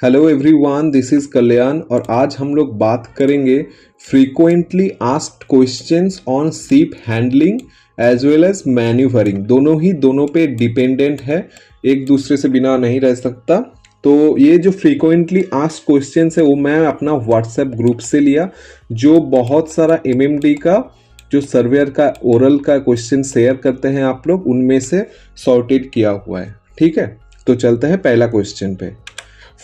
Hello everyone, this is Kalyan और आज हम लोग बात करेंगे frequently asked questions on ship handling as well as manoeuvring. दोनों पे डिपेंडेंट है, एक दूसरे से बिना नहीं रह सकता। तो ये जो फ्रीक्वेंटली आस्क्ड क्वेश्चंस है वो मैं अपना व्हाट्सएप ग्रुप से लिया, जो बहुत सारा एमएमडी का जो सर्वेयर का ओरल का क्वेश्चन शेयर करते हैं आप लोग, उनमें से सॉर्टेड किया हुआ है। ठीक है, तो चलते हैं पहला क्वेश्चन पे।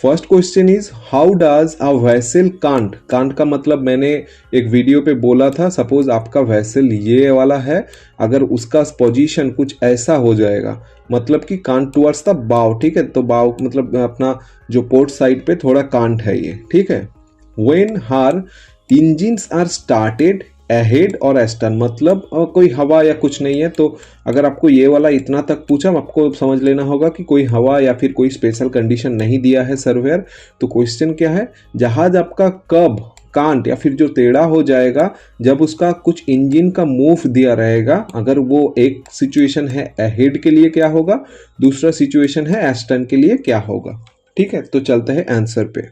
First question is how does a vessel can't. Can't का मतलब मैंने एक वीडियो पे बोला था, सपोज आपका वैसल ये वाला है, अगर उसका पोजीशन कुछ ऐसा हो जाएगा, मतलब कि कांट टुवर्ड्स द बाव। ठीक है, तो बाव मतलब अपना जो पोर्ट साइड पे थोड़ा कांट है ये। ठीक है, when her engines are started ahead और एस्टर्न, मतलब कोई हवा या कुछ नहीं है। तो अगर आपको ये वाला इतना तक पूछा, आपको समझ लेना होगा कि कोई हवा या फिर कोई स्पेशल कंडीशन नहीं दिया है सर्वेयर। तो क्वेश्चन क्या है, जहाज आपका कब कांट या फिर जो टेढ़ा हो जाएगा जब उसका कुछ इंजन का मूव दिया रहेगा। अगर वो एक सिचुएशन है अहेड के लिए क्या होगा, दूसरा सिचुएशन है एस्टर्न के लिए क्या होगा। ठीक है, तो चलते हैं आंसर पे।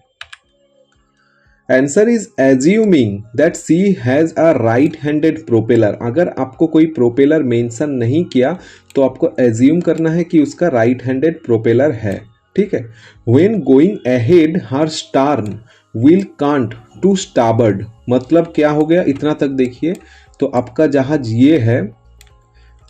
Answer is assuming that she has a right handed propeller. अगर आपको कोई प्रोपेलर मेंशन नहीं किया तो आपको एज्यूम करना है कि उसका राइट हैंडेड प्रोपेलर है। ठीक है, when going ahead her stern will cant to starboard, मतलब क्या हो गया, इतना तक देखिए। तो आपका जहाज ये है,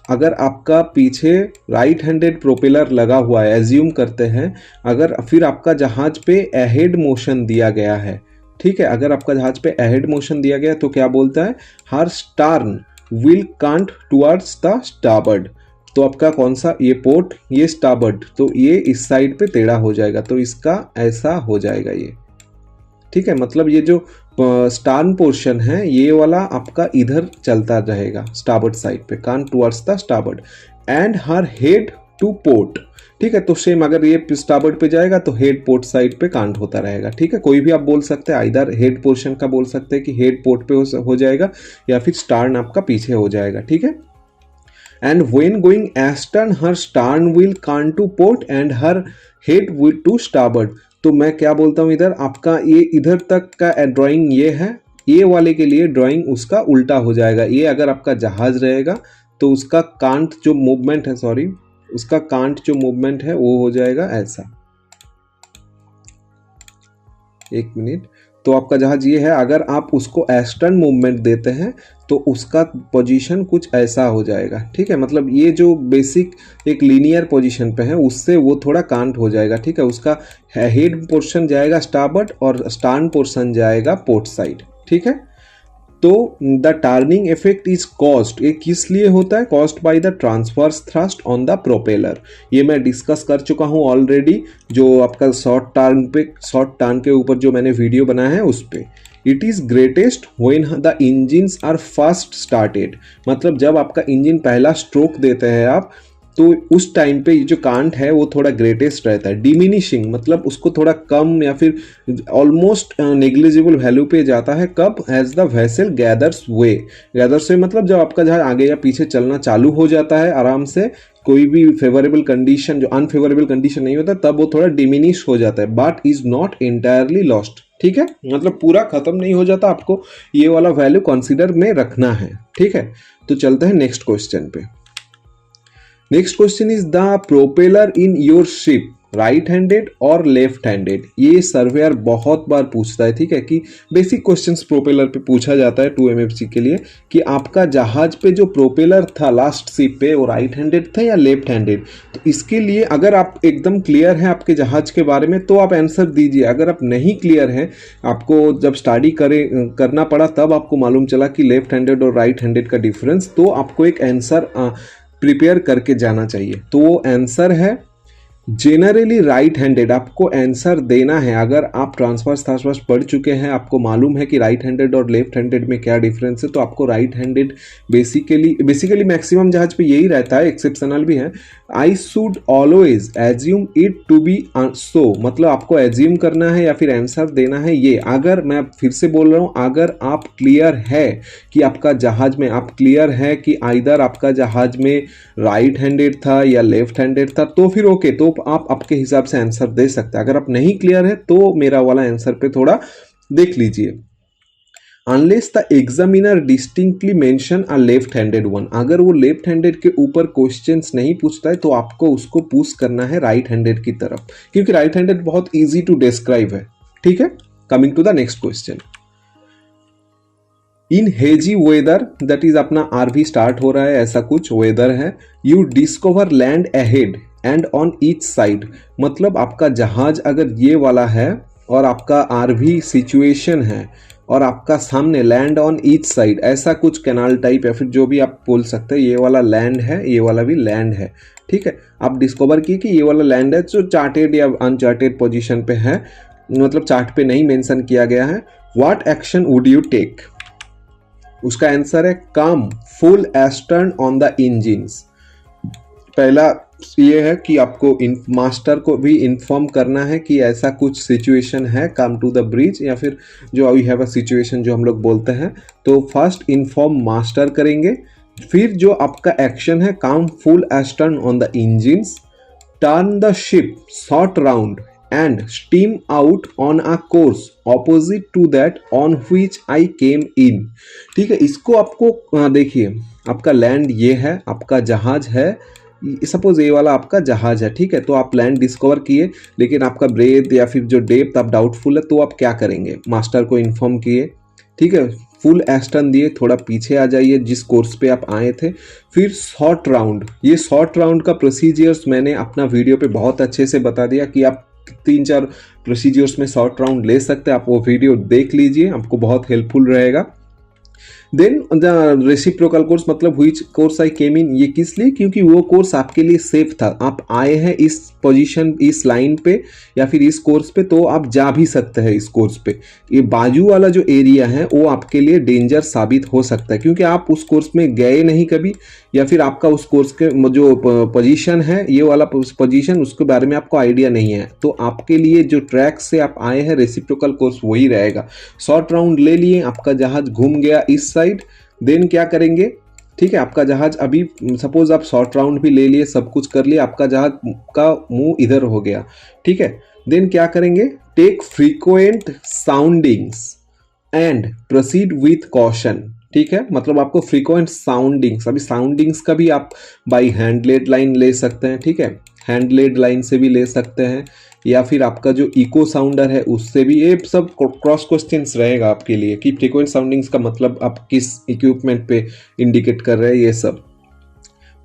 अगर आपका पीछे राइट हैंडेड प्रोपेलर लगा हुआ है, एज्यूम करते हैं, अगर फिर आपका जहाज पे अहेड मोशन दिया गया है। ठीक है, अगर आपका जहाज पे अहेड मोशन दिया गया तो क्या बोलता है, her stern will cant towards the starboard. तो आपका कौन सा ये पोर्ट, ये स्टाबर्ड, तो ये इस साइड पे टेढ़ा हो जाएगा, तो इसका ऐसा हो जाएगा ये। ठीक है, मतलब ये जो स्टार्न पोर्शन है ये वाला आपका इधर चलता रहेगा स्टाबर्ड साइड पे, can't towards the starboard and her head two port. ठीक है, तो सेम अगर ये स्टाबर्ड पे जाएगा तो हेड पोर्ट साइड पे कांट होता रहेगा। ठीक है, कोई भी आप बोल सकते हैं, इधर हेड पोर्शन का बोल सकते हैं कि हेड पोर्ट पे हो जाएगा, या फिर स्टार्न आपका पीछे हो जाएगा। ठीक है, and when going astern her stern will cant to port and her head will to starboard. तो मैं क्या बोलता हूँ, इधर आपका ये इधर तक का ड्राइंग ये है, ये वाले के लिए ड्राइंग उसका उल्टा हो जाएगा। ये अगर आपका जहाज रहेगा तो उसका कांट जो मूवमेंट है, सॉरी, उसका कांट जो मूवमेंट है वो हो जाएगा ऐसा। एक मिनट, तो आपका जहाज ये है, अगर आप उसको एस्टर्न मूवमेंट देते हैं तो उसका पोजीशन कुछ ऐसा हो जाएगा। ठीक है, मतलब ये जो बेसिक एक लीनियर पोजीशन पे है उससे वो थोड़ा कांट हो जाएगा। ठीक है, उसका हेड पोर्शन जाएगा स्टाबर्ड और स्टार्न पोर्शन जाएगा पोर्ट साइड। ठीक है, तो the turning effect is caused, ये किस लिए होता है, caused by the transverse thrust on the propeller. ये मैं डिस्कस कर चुका हूँ ऑलरेडी, जो आपका शॉर्ट टर्न के ऊपर जो मैंने वीडियो बनाया है उस पे। It is greatest when the engines are first started, मतलब जब आपका इंजन पहला स्ट्रोक देते हैं आप, तो उस टाइम पे जो कांट है वो थोड़ा ग्रेटेस्ट रहता है। डिमिनिशिंग मतलब उसको थोड़ा कम या फिर ऑलमोस्ट नेग्लिजिबल वैल्यू पे जाता है। कब, as the vessel gathers way. Gathers way मतलब जब आपका जहाज आगे या पीछे चलना चालू हो जाता है आराम से, कोई भी फेवरेबल कंडीशन, जो अनफेवरेबल कंडीशन नहीं होता, तब वो थोड़ा डिमिनिश हो जाता है, but is not entirely lost. ठीक है, मतलब पूरा खत्म नहीं हो जाता, आपको ये वाला वैल्यू कंसिडर में रखना है। ठीक है, तो चलते हैं नेक्स्ट क्वेश्चन पे। Next question is the propeller in your ship right handed और लेफ्ट हैंडेड। ये सर्वेयर बहुत बार पूछता है। ठीक है, कि बेसिक क्वेश्चंस प्रोपेलर पे पूछा जाता है 2MFC के लिए, कि आपका जहाज पे जो प्रोपेलर था लास्ट शिप पे वो राइट हैंडेड था या लेफ्ट हैंडेड। तो इसके लिए अगर आप एकदम क्लियर है आपके जहाज के बारे में तो आप आंसर दीजिए। अगर आप नहीं क्लियर है, आपको जब स्टडी करना पड़ा तब आपको मालूम चला कि लेफ्ट हैंडेड और राइट हैंडेड का डिफरेंस, तो आपको एक आंसर प्रिपेयर करके जाना चाहिए। तो वो आंसर है जेनरली राइट हैंडेड। आपको आंसर देना है, अगर आप ट्रांसवर्स थ्रस्ट पढ़ चुके हैं, आपको मालूम है कि राइट हैंडेड और लेफ्ट हैंडेड में क्या डिफरेंस है, तो आपको राइट हैंडेड बेसिकली मैक्सिमम जहाज पे यही रहता है, एक्सेप्शनल भी है। I should always assume it to be so, मतलब आपको एज्यूम करना है या फिर आंसर देना है ये। अगर मैं फिर से बोल रहा हूँ, अगर आप क्लियर है कि आपका जहाज में, आप क्लियर है कि आइदर आपका जहाज में राइट हैंडेड था या लेफ्ट हैंडेड था, तो फिर ओके, तो आप आपके हिसाब से आंसर दे सकते हैं। अगर आप नहीं क्लियर है तो मेरा वाला आंसर पे थोड़ा देख लीजिए। Unless the examiner distinctly mention a left handed one, अगर वो लेफ्ट हैंडेड के ऊपर क्वेश्चंस नहीं पूछता है तो आपको उसको पुश करना है राइट हैंडेड की तरफ, क्योंकि राइट हैंडेड बहुत इजी टू डिस्क्राइब है। ठीक है, coming to the next question. In hazy weather, that is अपना आरवी स्टार्ट हो रहा है, ऐसा कुछ वेदर है। You discover land ahead and on each side, मतलब आपका जहाज अगर ये वाला है और आपका आरवी सिचुएशन है और आपका सामने लैंड ऑन ईच साइड, ऐसा कुछ कैनाल टाइप या फिर जो भी आप बोल सकते हैं, ये वाला लैंड है, ये वाला भी लैंड है। ठीक है, आप डिस्कवर किए कि ये वाला लैंड है जो चार्टेड या अनचार्टेड पोजीशन पे है, मतलब चार्ट पे नहीं मेंशन किया गया है। What action would you take? उसका आंसर है come full astern on the engines. पहला ये है कि आपको मास्टर को भी इन्फॉर्म करना है कि ऐसा कुछ सिचुएशन है, कम टू द ब्रिज, या फिर जो वी हैव अ सिचुएशन जो हम लोग बोलते हैं, तो फर्स्ट इन्फॉर्म मास्टर करेंगे। फिर जो आपका एक्शन है come full astern on the engines, turn the ship short round and steam out on a course opposite to that on which I came in। ठीक है, इसको आपको देखिए, आपका लैंड ये है, आपका जहाज है, सपोज ये वाला आपका जहाज है। ठीक है, तो आप लैंड डिस्कवर किए लेकिन आपका ब्रेथ या फिर जो डेप्थ आप डाउटफुल है, तो आप क्या करेंगे? मास्टर को इन्फॉर्म किए, ठीक है, फुल एस्टर्न दिए, थोड़ा पीछे आ जाइए जिस कोर्स पे आप आए थे। फिर शॉर्ट राउंड, ये शॉर्ट राउंड का प्रोसीजर्स मैंने अपना वीडियो पे बहुत अच्छे से बता दिया कि आप 3-4 प्रोसीजर्स में शॉर्ट राउंड ले सकते हैं। आप वो वीडियो देख लीजिए, आपको बहुत हेल्पफुल रहेगा। देन द रेसिप्रोकल कोर्स, मतलब व्हिच कोर्स आई केम इन, ये किस लिए? क्योंकि वो कोर्स आपके लिए सेफ था। आप आए हैं इस पोजीशन, इस लाइन पे या फिर इस कोर्स पे, तो आप जा भी सकते हैं इस कोर्स पे। ये बाजू वाला जो एरिया है वो आपके लिए डेंजर साबित हो सकता है, क्योंकि आप उस कोर्स में गए नहीं कभी, या फिर आपका उस कोर्स के जो पोजीशन है, ये वाला पोजीशन, उसके बारे में आपको आइडिया नहीं है। तो आपके लिए जो ट्रैक से आप आए हैं रेसिप्रोकल कोर्स वही रहेगा। शॉर्ट राउंड ले लिए, आपका जहाज घूम गया इस साइड, देन क्या करेंगे? ठीक है, आपका जहाज अभी सपोज आप शॉर्ट राउंड भी ले लिए, सब कुछ कर लिए, आपका जहाज का मुंह इधर हो गया। ठीक है, देन क्या करेंगे? Take frequent soundings and proceed with caution. ठीक है, मतलब आपको फ्रीक्वेंट साउंडिंग्स, अभी साउंडिंग्स का भी आप बाई हैंड लेड लाइन ले सकते हैं। ठीक है, हैंड लेड लाइन से भी ले सकते हैं, या फिर आपका जो इको साउंडर है उससे भी। ये सब क्रॉस क्वेश्चंस रहेगा आपके लिए कि फ्रीक्वेंट साउंडिंग्स का मतलब आप किस इक्विपमेंट पे इंडिकेट कर रहे हैं। ये सब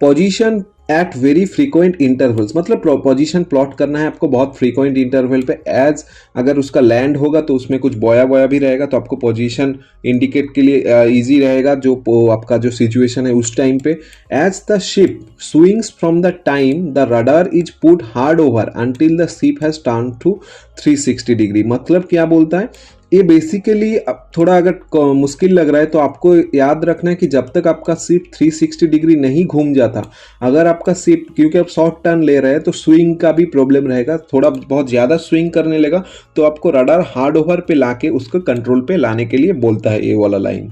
position at very frequent intervals, मतलब पोजीशन प्लॉट करना है आपको बहुत फ्रीक्वेंट इंटरवल पे। एज अगर उसका लैंड होगा तो उसमें कुछ बोया बोया भी रहेगा, तो आपको पोजीशन इंडिकेट के लिए इजी रहेगा जो आपका जो सिचुएशन है उस टाइम पे। As the ship swings from the time the rudder is put hard over until the ship has turn to 360 degree, मतलब क्या बोलता है? ये बेसिकली थोड़ा अगर मुश्किल लग रहा है तो आपको याद रखना है कि जब तक आपका शिप 360 डिग्री नहीं घूम जाता, अगर आपका शिप, क्योंकि आप शॉर्ट टर्न ले रहे हैं तो स्विंग का भी प्रॉब्लम रहेगा, थोड़ा बहुत ज़्यादा स्विंग करने लगा तो आपको रडार हार्ड ओवर पे लाके उसको कंट्रोल पे लाने के लिए बोलता है ये वाला लाइन।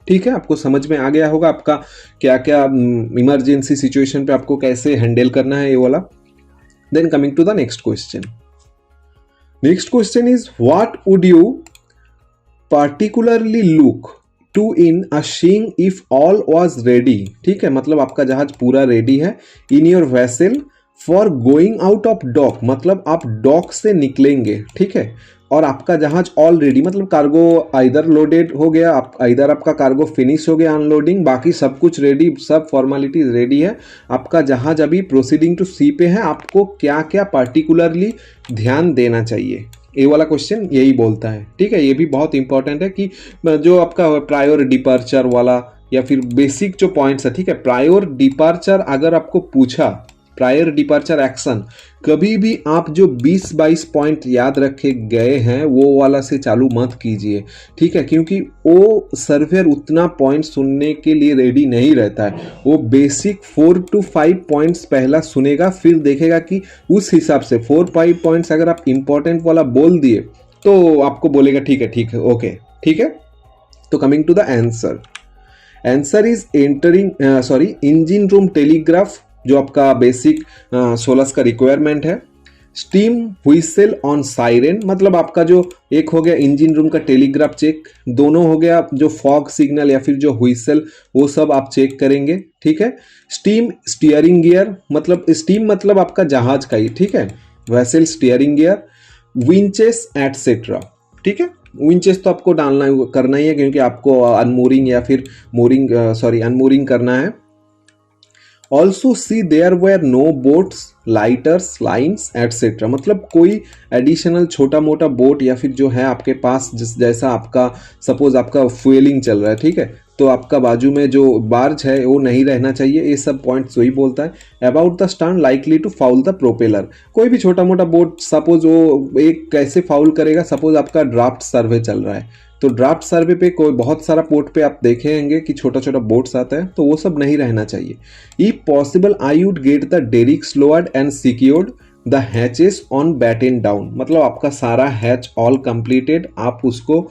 ठीक है, आपको समझ में आ गया होगा आपका क्या क्या इमरजेंसी सिचुएशन पे आपको कैसे हैंडल करना है ये वाला। Then coming to the next question. Next question is what would you particularly look to in a seeing if all was ready। ठीक है, मतलब आपका जहाज पूरा रेडी है। in your vessel for going out of dock, मतलब आप dock से निकलेंगे। ठीक है, और आपका जहाज ऑलरेडी, मतलब कार्गो इधर लोडेड हो गया, आप इधर आपका कार्गो फिनिश हो गया अनलोडिंग, बाकी सब कुछ रेडी, सब फॉर्मेलिटीज रेडी है। आपका जहाज अभी प्रोसीडिंग टू सी पे है, आपको क्या क्या पार्टिकुलरली ध्यान देना चाहिए? ये वाला क्वेश्चन यही बोलता है। ठीक है, ये भी बहुत इंपॉर्टेंट है कि जो आपका प्रायोर डिपार्चर वाला या फिर बेसिक जो पॉइंट्स है। ठीक है, प्रायोर डिपार्चर अगर आपको पूछा, प्रायर डिपार्चर एक्शन, कभी भी आप जो 20-22 पॉइंट याद रखे गए हैं वो वाला से चालू मत कीजिए। ठीक है, क्योंकि वो सर्वेयर उतना पॉइंट सुनने के लिए रेडी नहीं रहता है। वो बेसिक 4 to 5 पॉइंट्स पहला सुनेगा, फिर देखेगा कि उस हिसाब से 4-5 पॉइंट्स अगर आप इंपॉर्टेंट वाला बोल दिए तो आपको बोलेगा ठीक है ओके। ठीक है, तो coming to the answer. Answer is engine room telegraph जो आपका बेसिक सोलस का रिक्वायरमेंट है। स्टीम व्हीसल ऑन साइरेन, मतलब आपका जो एक हो गया इंजन रूम का टेलीग्राफ चेक, दोनों हो गया जो फॉग सिग्नल या फिर जो व्हीसल, वो सब आप चेक करेंगे, ठीक है। स्टीम स्टीयरिंग गियर, मतलब स्टीम मतलब आपका जहाज का ही, ठीक है, vessel steering gear, winches etcetera, ठीक है। विंचेस तो आपको डालना करना ही है क्योंकि आपको अनमूरिंग या फिर मोरिंग अनमूरिंग करना है। Also see there were no boats, lighters, lines etcetera, मतलब कोई एडिशनल छोटा मोटा बोट या फिर जो है आपके पास, जैसा आपका सपोज आपका फ्यूलिंग चल रहा है, ठीक है, तो आपका बाजू में जो बार्ज है वो नहीं रहना चाहिए। ये सब पॉइंट्स वही बोलता है। About the stern likely to foul the propeller, कोई भी छोटा मोटा बोट सपोज वो एक कैसे फाउल करेगा, सपोज आपका ड्राफ्ट सर्वे चल रहा है, तो ड्राफ्ट सर्वे पे कोई बहुत सारा पोर्ट पे आप देखेंगे कि छोटा छोटा बोट्स आता है, तो वो सब नहीं रहना चाहिए। If possible I would get the derricks lowered and secured the hatches on batten down, मतलब आपका सारा हैच ऑल कंप्लीटेड, आप उसको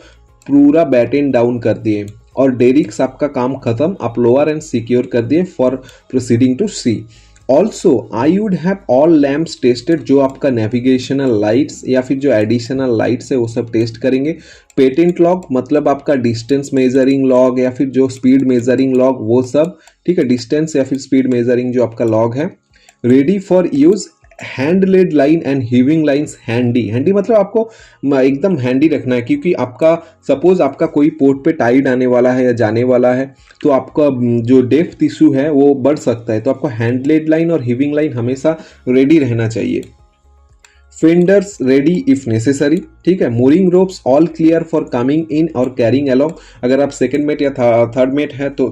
पूरा बैटन डाउन कर दिए और डेरिक्स आपका काम खत्म, आप लोअर एंड सिक्योर कर दिए for proceeding to sea. Also I would have all lamps tested, जो आपका नेविगेशनल लाइट्स या फिर जो एडिशनल लाइट्स है वो सब टेस्ट करेंगे। पेटेंट लॉग, मतलब आपका डिस्टेंस मेजरिंग लॉग या फिर जो स्पीड मेजरिंग लॉग, वो सब, ठीक है, डिस्टेंस या फिर स्पीड मेजरिंग जो आपका लॉग है। Ready for use hand lead line and heaving lines handy, handy मतलब आपको एकदम हैंडी रखना है, क्योंकि आपका सपोज आपका कोई पोर्ट पे टाइड आने वाला है या जाने वाला है, तो आपका जो डेप्थ इशू है वो बढ़ सकता है, तो आपको हैंड लेड लाइन और हीविंग लाइन हमेशा रेडी रहना चाहिए। फेंडर्स रेडी इफ नेसेसरी, ठीक है। Mooring ropes all clear for coming in और कैरिंग अलोंग, अगर आप सेकंड मेट या थर्ड मेट है तो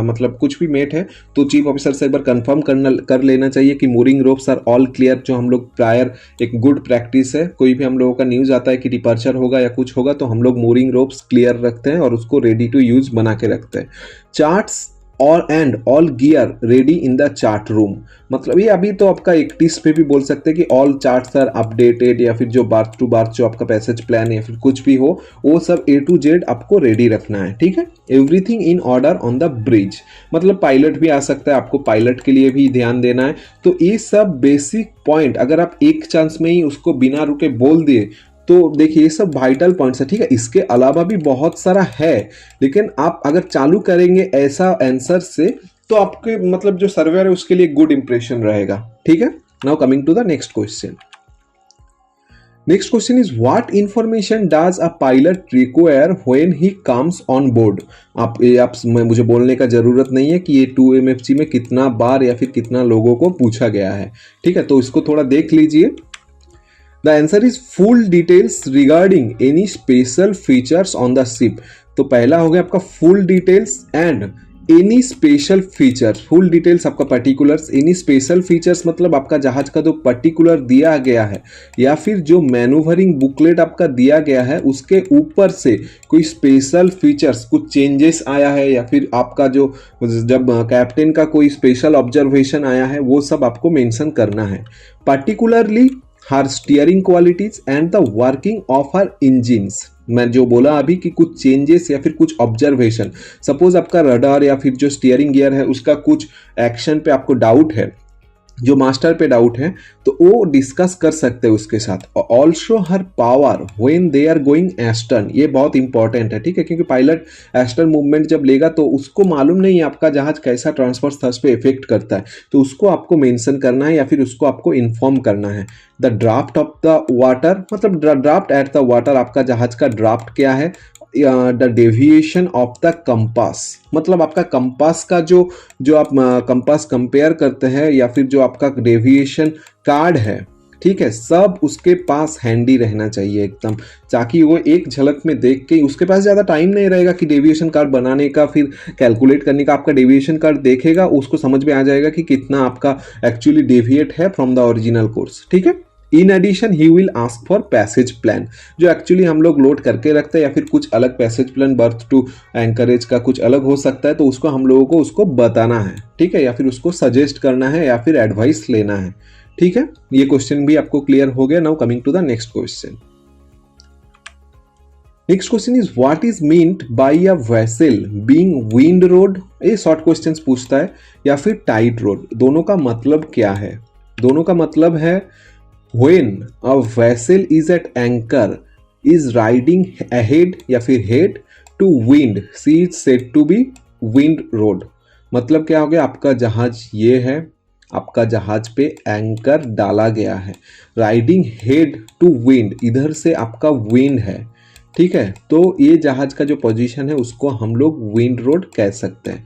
मतलब कुछ भी मेट है तो चीफ ऑफिसर से एक बार कंफर्म कर लेना चाहिए कि mooring ropes are all clear, जो हम लोग प्रायर एक गुड प्रैक्टिस है, कोई भी हम लोगों का न्यूज आता है कि डिपार्चर होगा या कुछ होगा तो हम लोग मूरिंग रोप्स क्लियर रखते हैं और उसको रेडी टू यूज बना के रखते हैं। चार्ट्स और and all gear ready in the chart room, मतलब ये अभी तो आपका 31 पे भी बोल सकते हैं कि ऑल चार्ट्स आर अपडेटेड, या फिर जो बार्थ टू बार्थ जो आपका पैसेज प्लान या फिर कुछ भी हो वो सब A to Z आपको रेडी रखना है, ठीक है। Everything in order on the bridge, मतलब पायलट भी आ सकता है, आपको पायलट के लिए भी ध्यान देना है। तो ये सब बेसिक पॉइंट अगर आप एक चांस में ही उसको बिना रुके बोल दिए तो देखिए ये सब वाइटल पॉइंट्स है, ठीक है। इसके अलावा भी बहुत सारा है, लेकिन आप अगर चालू करेंगे ऐसा आंसर से तो आपके मतलब जो सर्वेयर है उसके लिए गुड इंप्रेशन रहेगा, ठीक है। Now coming to the next question. Next question is what information does a pilot require when he comes on board. आप मुझे बोलने का जरूरत नहीं है कि ये 2MFG में कितना बार या फिर कितना लोगों को पूछा गया है, ठीक है, तो इसको थोड़ा देख लीजिए। The answer is full details regarding any special features on the ship। तो पहला हो गया आपका full details and any special features। full details आपका particulars, any special features मतलब आपका जहाज का जो particular दिया गया है या फिर जो मैनूवरिंग बुकलेट आपका दिया गया है उसके ऊपर से कोई स्पेशल फीचर्स, कुछ चेंजेस आया है या फिर आपका जो जब कैप्टन का कोई स्पेशल ऑब्जर्वेशन आया है वो सब आपको मेंशन करना है। Particularly her steering qualities and the working of her engines, मैं जो बोला अभी कि कुछ चेंजेस या फिर कुछ ऑब्जर्वेशन, सपोज आपका रडार या फिर जो स्टीयरिंग गियर है उसका कुछ एक्शन पे आपको डाउट है, जो मास्टर पे डाउट है तो वो डिस्कस कर सकते हैं उसके साथ। Also her power when they are going astern, ये बहुत इंपॉर्टेंट है, ठीक है, क्योंकि पायलट एस्टर्न मूवमेंट जब लेगा तो उसको मालूम नहीं है आपका जहाज कैसा ट्रांसवर्स थ्रस्ट पे इफेक्ट करता है, तो उसको आपको मेंशन करना है या फिर उसको आपको इन्फॉर्म करना है। The draft of the water, मतलब ड्राफ्ट एट द वाटर, आपका जहाज का ड्राफ्ट क्या है। The deviation of the compass, मतलब आपका कंपास का जो आप कंपास कंपेयर करते हैं या फिर जो आपका डेविएशन कार्ड है, ठीक है, सब उसके पास हैंडी रहना चाहिए एकदम, ताकि वो एक झलक में देख के, उसके पास ज़्यादा टाइम नहीं रहेगा कि डेविएशन कार्ड बनाने का फिर कैलकुलेट करने का। आपका डेविएशन कार्ड देखेगा उसको समझ में आ जाएगा कि कितना आपका एक्चुअली डेविएट है फ्रॉम द ओरिजिनल कोर्स, ठीक है। In addition he will ask for passage plan, जो एक्चुअली हम लोग लोड करके रखते हैं या फिर कुछ अलग passage plan berth to anchorage का कुछ अलग हो सकता है, तो उसको हम लोगों को उसको बताना है, ठीक है, या फिर उसको सजेस्ट करना है या फिर एडवाइस लेना है, ठीक है। ये क्वेश्चन भी आपको क्लियर हो गया। Now coming to the next question. Next question is what is meant by a vessel being wind rode. ये शॉर्ट क्वेश्चंस पूछता है, या फिर टाइड रोड, दोनों का मतलब क्या है? दोनों का मतलब है when a vessel is at anchor is riding ahead या फिर head to wind she is said to be wind rode. मतलब क्या हो गया, आपका जहाज ये है, आपका जहाज पे एंकर डाला गया है, राइडिंग हेड टू विंड, इधर से आपका विंड है, ठीक है। तो ये जहाज का जो पोजीशन है उसको हम लोग विंड रोड कह सकते हैं।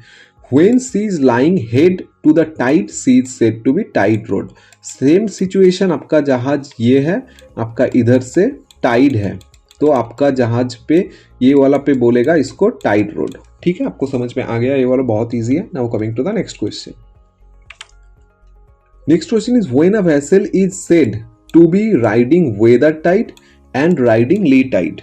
When she is lying head to the tide, she is said to be tide road. Same situation, आपका जहाज ये है, आपका इधर से टाइड है, तो आपका जहाज पे ये वाला पे बोलेगा इसको टाइड रोड। ठीक है, आपको समझ में आ गया, ये वाला बहुत इजी है। Now coming to the next question. Next question is when a vessel is said to be riding weather tide and riding lee tide.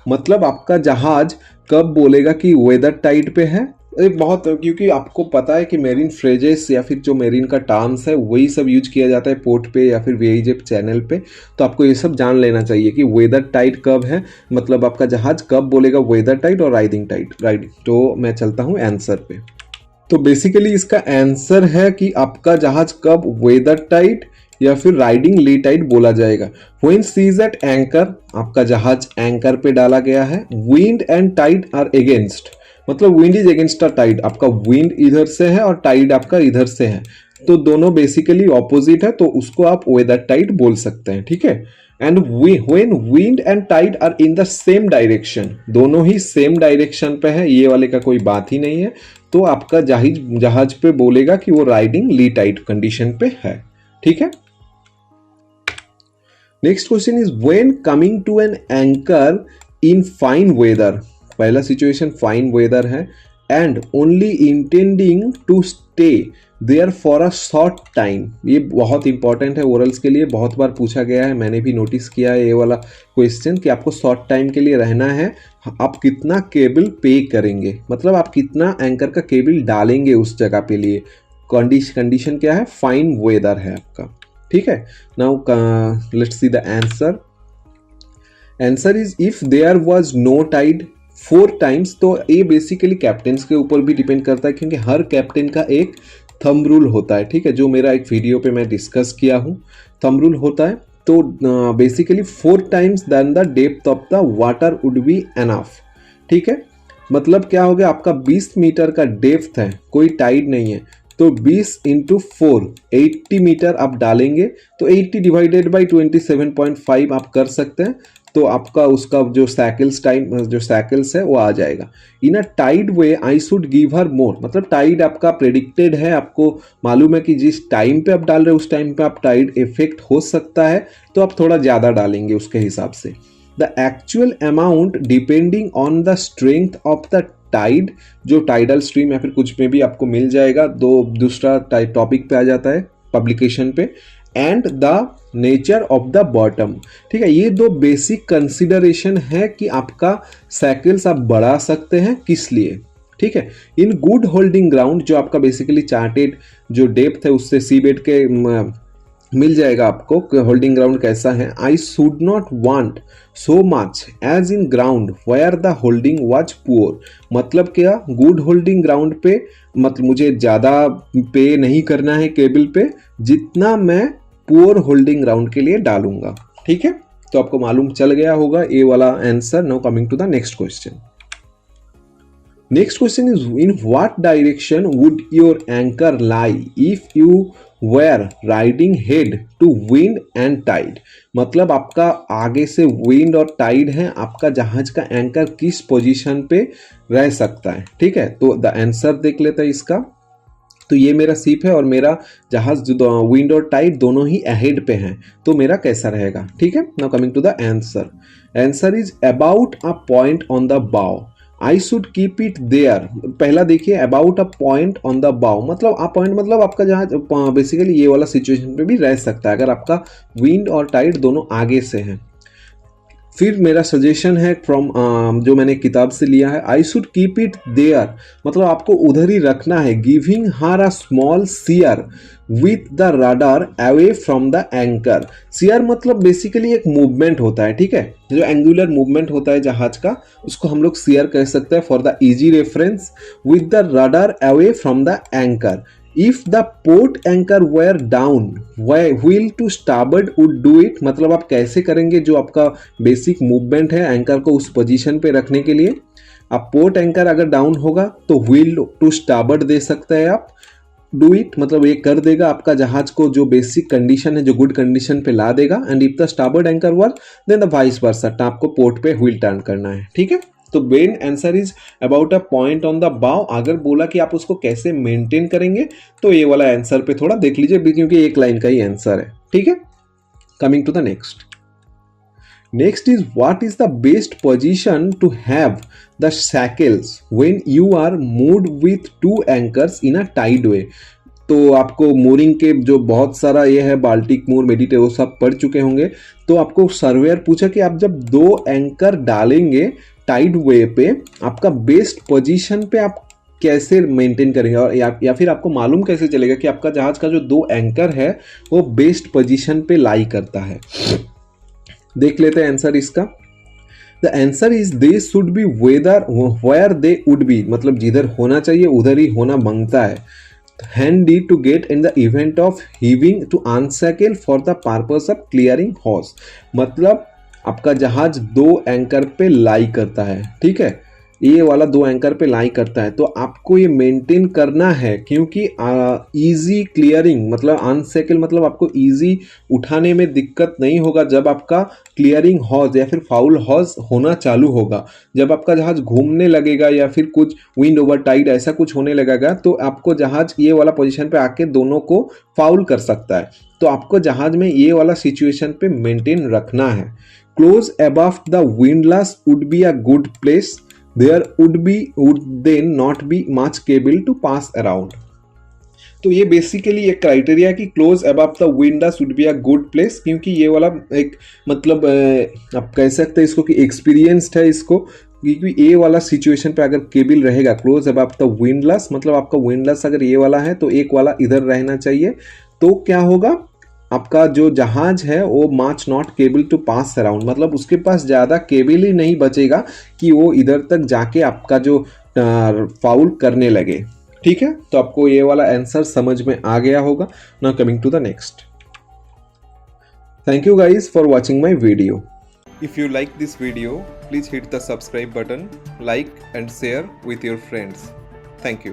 मतलब आपका जहाज कब बोलेगा कि वेदर टाइड पे है। एक बहुत, क्योंकि आपको पता है कि मेरीन फ्रेजेस या फिर जो मेरीन का टर्म्स है वही सब यूज किया जाता है पोर्ट पे या फिर वीआईजेप चैनल पे, तो आपको ये सब जान लेना चाहिए कि वेदर टाइड कब है, मतलब आपका जहाज कब बोलेगा वेदर टाइड और राइडिंग। तो मैं चलता हूँ आंसर पे। तो बेसिकली इसका आंसर है कि आपका जहाज कब वेदर टाइड या फिर राइडिंग ली टाइड बोला जाएगा। When she is at anchor, आपका जहाज एंकर पे डाला गया है, wind and tide are against, मतलब wind is against a tide, आपका विंड इधर से है और टाइड आपका इधर से है, तो दोनों बेसिकली ऑपोजिट है, तो उसको आप वेदर टाइड बोल सकते हैं। ठीक है, and when wind and tide are in the same direction, दोनों ही सेम डायरेक्शन पे है, ये वाले का कोई बात ही नहीं है, तो आपका जहाज पे बोलेगा कि वो राइडिंग ली टाइड कंडीशन पे है। ठीक है, next question is when coming to an anchor in fine weather. पहला सिचुएशन फाइन वेदर है, and only intending to stay there for a short time. ये बहुत इंपॉर्टेंट है, ओरल्स के लिए बहुत बार पूछा गया है, मैंने भी नोटिस किया है ये वाला क्वेश्चन कि आपको शॉर्ट टाइम के लिए रहना है, आप कितना केबल पे करेंगे, मतलब आप कितना एंकर का केबल डालेंगे उस जगह पे लिए। कंडीशन क्या है, फाइन वेदर है आपका। ठीक है, now let's see the answer. Answer is if there was no tide 4 times. तो ये बेसिकली कैप्टन्स के ऊपर भी डिपेंड करता है, क्योंकि हर कैप्टन का एक थंब रूल होता है। ठीक है, जो मेरा एक वीडियो पे मैं डिस्कस किया हूँ, थंब रूल होता है। तो basically 4 times then the depth of the water would be enough. ठीक है, मतलब क्या हो गया, आपका 20 मीटर का डेप्थ है, कोई टाइड नहीं है, तो 20 इंटू 4 80 मीटर आप डालेंगे, तो 80 डिवाइडेड बाई 27.5 आप कर सकते हैं, तो आपका उसका जो सैकल्स है वो आ जाएगा। In a tide way I should give her more, मतलब टाइड आपका प्रेडिक्टेड है, आपको मालूम है कि जिस टाइम पे आप डाल रहे हो उस टाइम पे आप टाइड इफेक्ट हो सकता है, तो आप थोड़ा ज़्यादा डालेंगे उसके हिसाब से। The actual amount depending on the strength of the tide, जो टाइडल स्ट्रीम या फिर कुछ में भी आपको मिल जाएगा, दूसरा टॉपिक पे आ जाता है पब्लिकेशन पे, and the nature of the bottom. ठीक है, ये 2 बेसिक कंसिडरेशन है कि आपका साइकिल्स आप बढ़ा सकते हैं किस लिए। ठीक है, इन गुड होल्डिंग ग्राउंड, जो आपका बेसिकली चार्टेड जो डेप्थ है उससे सी बेड के मिल जाएगा आपको होल्डिंग ग्राउंड कैसा है। I should not want so much as in ground where the holding was poor, मतलब क्या, गुड होल्डिंग ग्राउंड पे मतलब मुझे ज़्यादा पे नहीं करना है केबल पे, जितना मैं पुअर होल्डिंग ग्राउंड के लिए डालूंगा। ठीक है, तो आपको मालूम चल गया होगा ये वाला answer. Now coming to the next question. Next question is in what direction would your anchor lie if you were riding head to wind and tide, मतलब आपका आगे से विंड और टाइड है, आपका जहाज का एंकर किस पोजीशन पे रह सकता है। ठीक है, तो द आंसर देख लेते हैं इसका। तो ये मेरा शिप है और मेरा जहाज जो विंड और टाइड दोनों ही अहेड पे हैं, तो मेरा कैसा रहेगा। ठीक है, now coming to the answer. Answer is about a point on the bow, I should keep it there. पहला देखिए, about a point on the bow, मतलब आ पॉइंट मतलब आपका जहाज बेसिकली ये वाला सिचुएशन पे भी रह सकता है अगर आपका विंड और टाइड दोनों आगे से हैं। फिर मेरा सजेशन है फ्रॉम जो मैंने किताब से लिया है, I should keep it there, मतलब आपको उधर ही रखना है। Giving her a small sheer with the rudder away from the anchor. Sheer मतलब बेसिकली एक मूवमेंट होता है, ठीक है, जो एंगुलर मूवमेंट होता है जहाज का, उसको हम लोग सियर कह सकते हैं। For the easy reference, with the rudder away from the anchor, if the port anchor were down wheel to starboard would do it, मतलब आप कैसे करेंगे, जो आपका बेसिक मूवमेंट है एंकर को उस पोजीशन पे रखने के लिए, आप पोर्ट एंकर अगर डाउन होगा तो व्हील टू स्टार्बोर्ड दे सकते हैं आप, डू इट मतलब ये कर देगा आपका जहाज को जो बेसिक कंडीशन है, जो गुड कंडीशन पे ला देगा। And if the starboard anchor were then the vice versa, आपको पोर्ट पे व्हील टर्न करना है, ठीक है। तो main answer is about a point on the बाव। अगर बोला कि आप उसको कैसे मेंटेन करेंगे तो ये वाला आंसर पे थोड़ा देख लीजिए, क्योंकि एक लाइन का ही आंसर है, ठीक है। Coming to the next, next is what is the best position to have the shackles when you are moored with two anchors in a tide way। तो आपको mooring के जो बहुत सारा ये है, बाल्टिक मूर, मेडिटे, वो सब पढ़ चुके होंगे। तो आपको सर्वेयर पूछा कि आप जब दो एंकर डालेंगे टाइड वे पे, आपका बेस्ट पोजीशन पे आप कैसे मेंटेन करेंगे, और या फिर आपको मालूम कैसे चलेगा कि आपका जहाज का जो दो एंकर है वो बेस्ट पोजीशन पे लाई करता है। देख लेते हैं आंसर इसका। The answer is they should be where they would be, मतलब जिधर होना चाहिए उधर ही होना मांगता है। Handy to get in the event of heaving to unshackle for the purpose of clearing hawse, मतलब आपका जहाज दो एंकर पे लाई करता है, ठीक है, ये वाला दो एंकर पे लाई करता है। तो आपको ये मेंटेन करना है, क्योंकि इजी क्लियरिंग मतलब अनसैकल मतलब आपको इजी उठाने में दिक्कत नहीं होगा जब आपका क्लियरिंग हॉज या फिर फाउल हॉज होना चालू होगा। जब आपका जहाज घूमने लगेगा या फिर कुछ विंड ओवर टाइड ऐसा कुछ होने लगेगा तो आपको जहाज ये वाला पोजीशन पे आके दोनों को फाउल कर सकता है। तो आपको जहाज में ये वाला सिचुएशन पे मेंटेन रखना है। Close above the windlass would be a good place, there would then not be much cable to pass around। तो ये बेसिकली एक क्राइटेरिया कि close above the window should be a good place, क्योंकि ये वाला एक मतलब आप कह सकते हैं इसको कि एक्सपीरियंस्ड है इसको, क्योंकि ये वाला सिचुएशन पे अगर केबल रहेगा क्लोज अबव द विंडलास, मतलब आपका विंडलास अगर ये वाला है तो एक वाला इधर रहना चाहिए। तो क्या होगा, आपका जो जहाज है वो much not cable to pass around, मतलब उसके पास ज़्यादा केबल ही नहीं बचेगा कि वो इधर तक जाके आपका जो फाउल करने लगे, ठीक है। तो आपको ये वाला आंसर समझ में आ गया होगा। Now coming to the next. Thank you guys for watching my video. If you like this video please hit the subscribe button, like and share with your friends. Thank you.